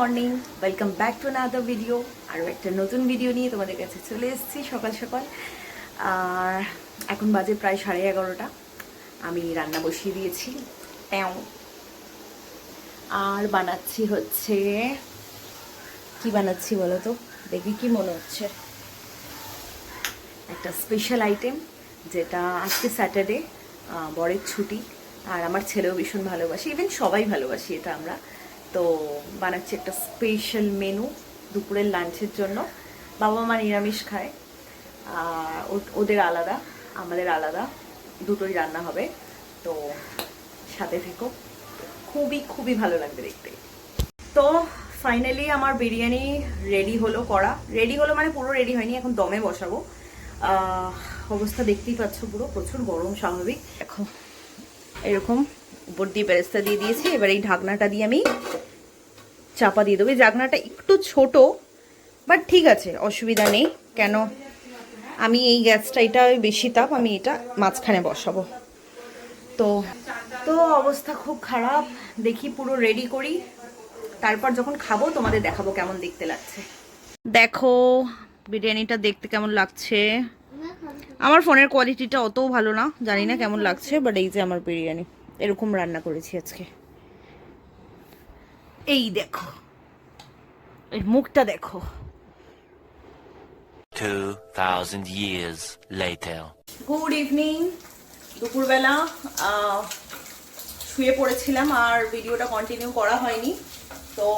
Morning, welcome back to another video. আরও একটা নতুন ভিডিও নিয়ে তোমাদের কাছে চলে এসেছি সকাল সকাল। আর এখন বাজে প্রায় 11:30। আমি রান্না বসিয়ে দিয়েছি আর বানাচ্ছি হচ্ছে কি বানাচ্ছি বলো তো, দেখি কি মনে হচ্ছে। একটা স্পেশাল আইটেম, যেটা আজকে স্যাটারডে, বরের ছুটি, আর আমার ছেলেও ভীষণ ভালোবাসে, ইভেন সবাই ভালোবাসি এটা আমরা। তো বানাচ্ছি একটা স্পেশাল মেনু দুপুরের লাঞ্চের জন্য। বাবা মা নিরামিষ খায়, আর ওদের আলাদা আমাদের আলাদা, দুটোই রান্না হবে। তো সাথে থেকো, খুবই খুবই ভালো লাগবে দেখতে। তো ফাইনালি আমার বিরিয়ানি রেডি হলো, রেডি হলো মানে পুরো রেডি হয়নি, এখন দমে বসাবো। অবস্থা দেখতেই পাচ্ছ, পুরো প্রচুর গরম স্বাভাবিক। দেখো এরকম উপর দিয়ে বেরেস্তা দিয়ে দিয়েছি। এবার এই ঢাকনাটা দিয়ে আমি চাপা দিয়ে দেবো। এই ঢাকনাটা একটু ছোট, বাট ঠিক আছে, অসুবিধা নেই। কেন আমি এই গ্যাসটা, এটা বেশি তাপ, আমি এটা মাঝখানে বসাবো। তো তো অবস্থা খুব খারাপ, দেখি পুরো রেডি করি, তারপর যখন খাবো তোমাদের দেখাবো কেমন দেখতে লাগছে। দেখো বিরিয়ানিটা দেখতে কেমন লাগছে। আমার ফোনের কোয়ালিটিটা অতও ভালো না, জানি না কেমন লাগছে, বাট এই যে আমার বিরিয়ানি এরকম রান্না করেছি আজকে। এই দেখো, এর মুখটা দেখো। 2000 years later. Good evening. দুপুরবেলা শুয়ে পড়েছিলাম আর ভিডিওটা কন্টিনিউ করা হয়নি। তো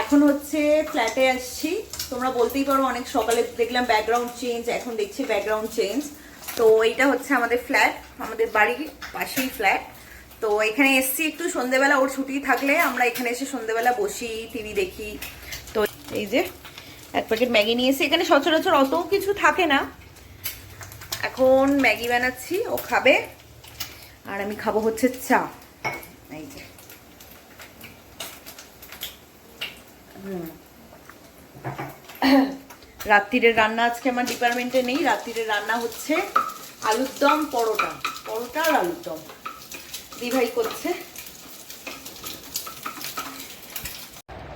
এখন হচ্ছে ফ্ল্যাটে আসছি। তোমরা বলতেই পারো অনেক সকালে দেখলাম ব্যাকগ্রাউন্ড চেঞ্জ, এখন দেখছি ব্যাকগ্রাউন্ড চেঞ্জ। তো এইটা হচ্ছে আমাদের ফ্ল্যাট, আমাদের বাড়ির পাশেই ফ্ল্যাট। তো এখানে এসছি একটু সন্ধ্যেবেলা, ওর ছুটি থাকলে আমরা এখানে এসে সন্ধ্যেবেলা বসি, টিভি দেখি। তো এই যে এক প্যাকেট ম্যাগি নিয়েছি। এখানে সচরাচর অত কিছু থাকে না, এখন ম্যাগি বানাচ্ছি, ও খাবে আর আমি খাবো হচ্ছে চা। এই যে রাত্রিরের রান্না আজকে আমার ডিপার্টমেন্টে নেই। রাত্রিরের রান্না হচ্ছে আলুর দম, পরোটা আর আলুর দম দিভাই করছে।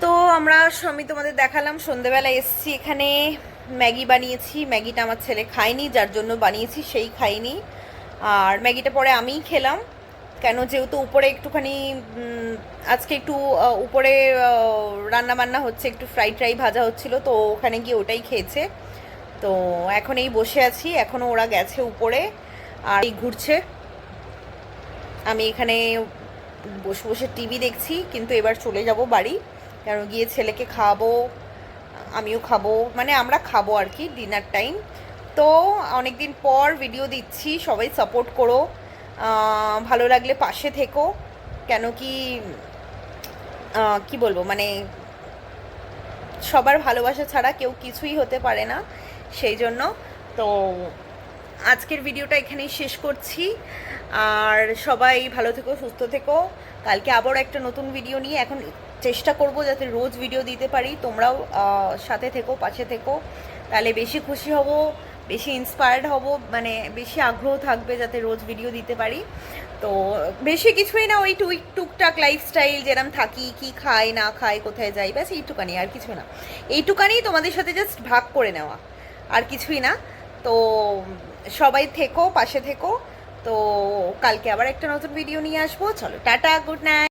তো আমি তোমাদের দেখালাম সন্ধ্যেবেলা এসছি, এখানে ম্যাগি বানিয়েছি। ম্যাগিটা আমার ছেলে খায়নি, যার জন্য বানিয়েছি সেই খায়নি। আর ম্যাগিটা পরে আমিই খেলাম, কেন যেহেতু উপরে একটুখানি আজকে একটু উপরে রান্না বান্না হচ্ছে, একটু ফ্রাই ভাজা হচ্ছিল, তো ওখানে গিয়ে ওটাই খেয়েছে। তো এখন এই বসে আছি, এখনও ওরা গেছে উপরে আর এই ঘুরছে, আমি এখানে বসে বসে টিভি দেখছি। কিন্তু এবার চলে যাব বাড়ি, কেন গিয়ে ছেলেকে খাওয়াবো, আমিও খাবো, মানে আমরা খাবো আর কি, ডিনার টাইম। তো অনেকদিন পর ভিডিও দিচ্ছি, সবাই সাপোর্ট করো, ভালো লাগলে পাশে থেকো। কেন কি কি বলবো, মানে সবার ভালোবাসা ছাড়া কেউ কিছুই হতে পারে না, সেই জন্য। তো আজকের ভিডিওটা এখানেই শেষ করছি, আর সবাই ভালো থেকো, সুস্থ থেকো। কালকে আবার একটা নতুন ভিডিও নিয়ে, এখন চেষ্টা করব যাতে রোজ ভিডিও দিতে পারি। তোমরাও সাথে থেকো, পাশে থেকো, তাহলে বেশি খুশি হব, বেশি ইন্সপায়ার্ড হব, মানে বেশি আগ্রহ থাকবে যাতে রোজ ভিডিও দিতে পারি। তো বেশি কিছুই না, ওই টুকটাক লাইফস্টাইল, যেরকম থাকি, কি খাই না খাই, কোথায় যাই, ব্যাস এইটুকানি, আর কিছু না। এইটুকানি তোমাদের সাথে জাস্ট ভাগ করে নেওয়া, আর কিছুই না। তো সবাই থেকো, পাশে থেকো। তো কালকে আবার একটা নতুন ভিডিও নিয়ে আসবো। চলো টাটা, গুড নাইট।